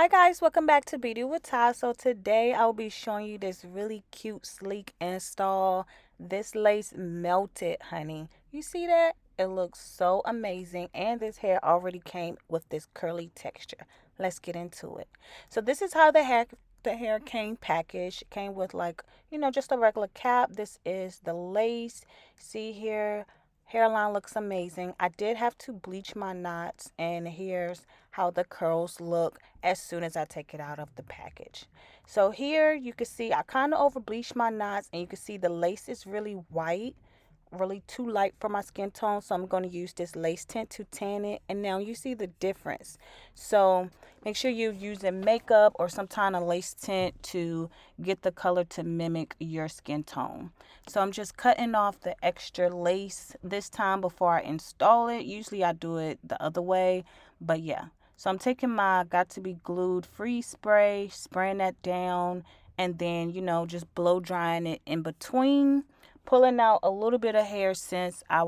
Hi guys, welcome back to Beauty with Ty. So today I'll be showing you this really cute, sleek install. This lace melted, honey. You see that? It looks so amazing, and this hair already came with this curly texture. Let's get into it. So this is how the hair came packaged. It came with just a regular cap. This is the lace. See here, hairline looks amazing. I did have to bleach my knots, and here's how the curls look as soon as I take it out of the package. So here you can see I kind of over bleached my knots, and you can see the lace is really white, really too light for my skin tone. So I'm going to use this lace tint to tan it, and now you see the difference. So make sure you're using makeup or some kind of lace tint to get the color to mimic your skin tone. So I'm just cutting off the extra lace this time before I install it. Usually I do it the other way, but yeah. So I'm taking my Got to Be Glued Free Spray, spraying that down, and then, just blow drying it in between, pulling out a little bit of hair since I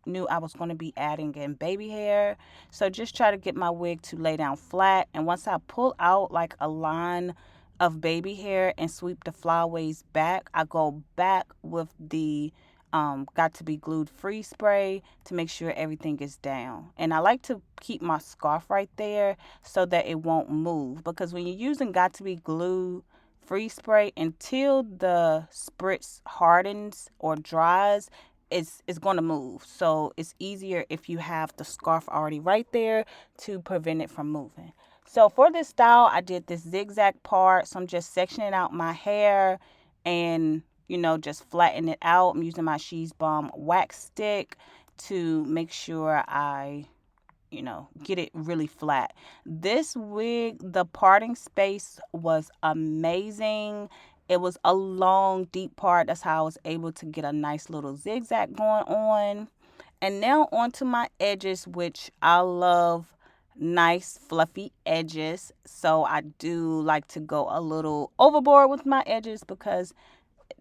knew I was going to be adding in baby hair. So just try to get my wig to lay down flat. And once I pull out like a line of baby hair and sweep the flyaways back, I go back with the Got to Be Glued Free Spray to make sure everything is down. And I like to keep my scarf right there so that it won't move, because when you're using Got to Be Glued Free Spray, until the spritz hardens or dries, it's going to move. So it's easier if you have the scarf already right there to prevent it from moving. So for this style, I did this zigzag part. So I'm just sectioning out my hair and, just flatten it out. I'm using my She's Balm wax stick to make sure I get it really flat. This wig, the parting space was amazing. It was a long, deep part. That's how I was able to get a nice little zigzag going on. And now onto my edges, which I love nice, fluffy edges. So I do like to go a little overboard with my edges because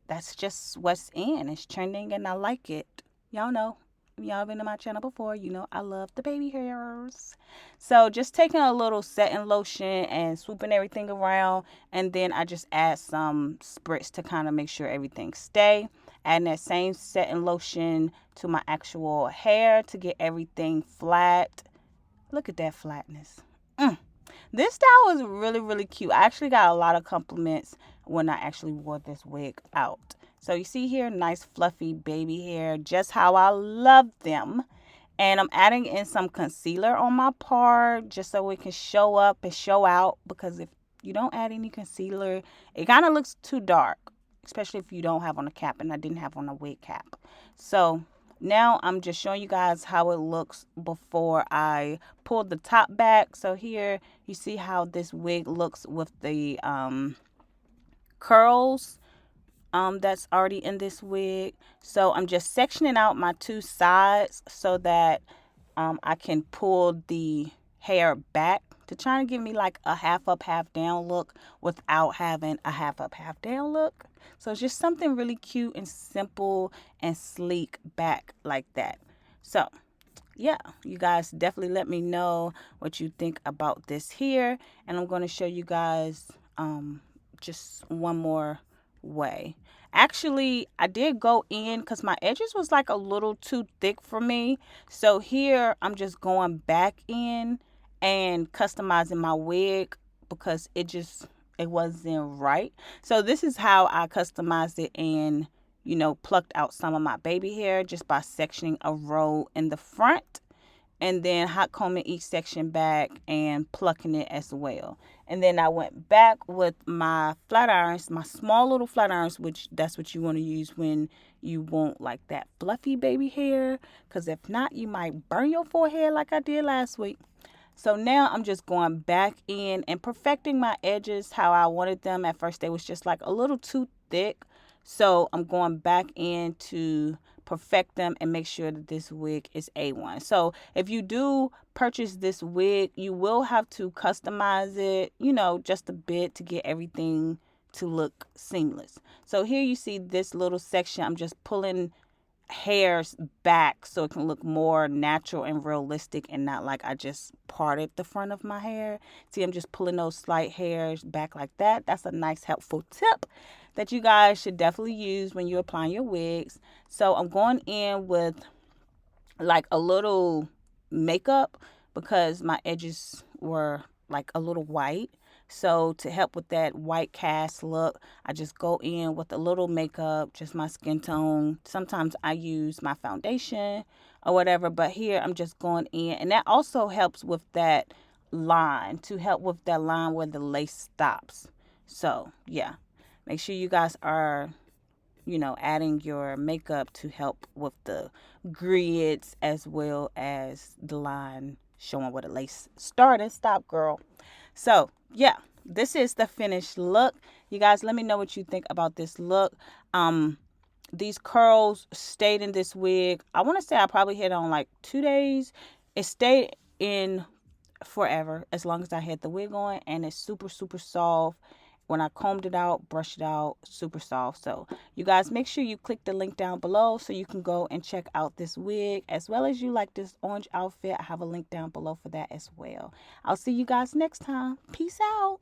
that's just what's in. It's trending and I like it. Y'all know. If y'all been to my channel before, you know I love the baby hairs. So just taking a little setting lotion and swooping everything around, and then I just add some spritz to kind of make sure everything stay. Adding that same setting lotion to my actual hair to get everything flat. Look at that flatness. This style was really, really cute. I actually got a lot of compliments when I actually wore this wig out. So you see here, nice fluffy baby hair, just how I love them. And I'm adding in some concealer on my part just so it can show up and show out, because if you don't add any concealer, it kind of looks too dark, especially if you don't have on a cap, and I didn't have on a wig cap. So now I'm just showing you guys how it looks before I pull the top back. So here you see how this wig looks with the curls that's already in this wig. So I'm just sectioning out my two sides so that I can pull the hair back to try and give me like a half up, half down look without having a half up, half down look. So it's just something really cute and simple and sleek back like that. So yeah, you guys definitely let me know what you think about this here. And I'm going to show you guys just one more way. Actually, I did go in because my edges was like a little too thick for me. So here I'm just going back in and customizing my wig because it wasn't right. So this is how I customized it and plucked out some of my baby hair just by sectioning a row in the front and then hot combing each section back and plucking it as well. And then I went back with my flat irons, my small little flat irons, which that's what you want to use when you want like that fluffy baby hair, because if not, you might burn your forehead like I did last week. So now I'm just going back in and perfecting my edges how I wanted them. At first they was just like a little too thick. So I'm going back in to perfect them and make sure that this wig is A1. So if you do purchase this wig, you will have to customize it, just a bit to get everything to look seamless. So here you see this little section. I'm just pulling hairs back so it can look more natural and realistic and not like I just parted the front of my hair. See, I'm just pulling those slight hairs back like that. That's a nice helpful tip that you guys should definitely use when you're applying your wigs. So I'm going in with like a little makeup because my edges were like a little white. So to help with that white cast look, I just go in with a little makeup, just my skin tone. Sometimes I use my foundation or whatever, but here I'm just going in. And that also helps with that line, to help with that line where the lace stops. So yeah, make sure you guys are adding your makeup to help with the grids as well as the line showing where the lace start and stop, girl. So, yeah, this is the finished look. You guys, let me know what you think about this look. These curls stayed in this wig. I want to say I probably had on like 2 days. It stayed in forever as long as I had the wig on, and it's super, super soft. When I combed it out, brushed it out, super soft. So you guys, make sure you click the link down below so you can go and check out this wig, as well as you like this orange outfit. I have a link down below for that as well. I'll see you guys next time. Peace out.